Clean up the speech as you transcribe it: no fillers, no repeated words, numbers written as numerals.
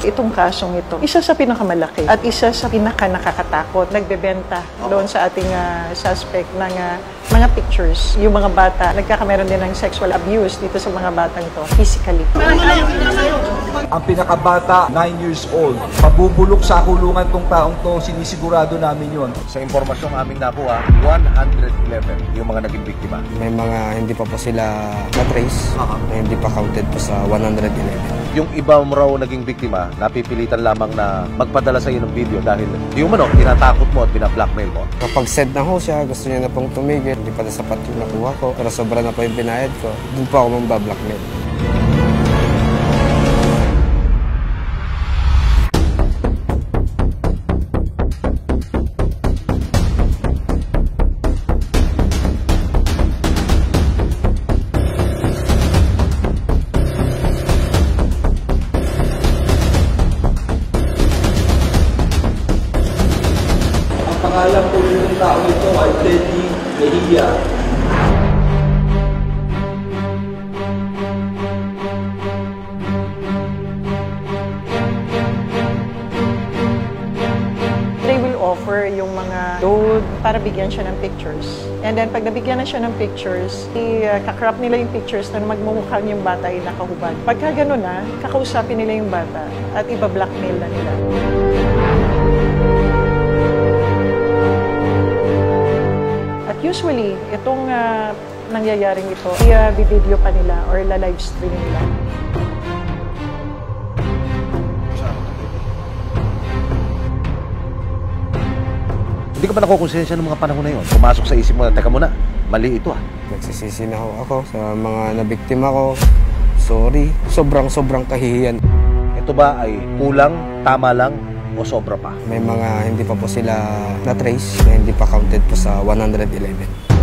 Itong kasong ito, isa sa pinakamalaki at isa sa pinaka-nakakatakot. Nagbebenta doon sa ating suspect ng mga pictures. Yung mga bata, nagkakameron din ng sexual abuse dito sa mga batang to, physically. Ang pinakabata, 9 years old. Mabubulok sa kulungan tong taong to, sinisigurado namin yon. Sa impormasyong aming nakuha, 111 yung mga naging biktima. May mga hindi pa po sila na-trace, na hindi pa counted po sa 111. Yung iba mo raw naging biktima, napipilitan lamang na magpadala sa iyo ng video dahil yung tinatakot mo at bina-blackmail mo. Kapag send na ho siya, gusto niya na pong tumigil, hindi pa na sapat yung nakuha ko, pero sobra na po yung binayad ko, doon po ako mambablackmail. Pangalan po yung tao ito ay Teddy Mejia. They will offer yung mga load para bigyan siya ng pictures. And then pag nabigyan na siya ng pictures, kakrap nila yung pictures na magmumukhang yung bata ay nakahubad. Pagka gano'n na, kakausapin nila yung bata at iba-blackmail na nila. At usually, itong nangyayaring ito, i-video pa nila or la-live stream nila. Hindi ka ba nakukonsensya ng mga panahon na yun? Pumasok sa isip mo, teka muna, mali ito Nagsisisi na ako sa mga nabiktima ko. Sorry, sobrang kahihiyan. Ito ba ay kulang, tama lang, o sobra pa? May mga hindi pa po sila na-trace, na hindi pa counted po sa 111.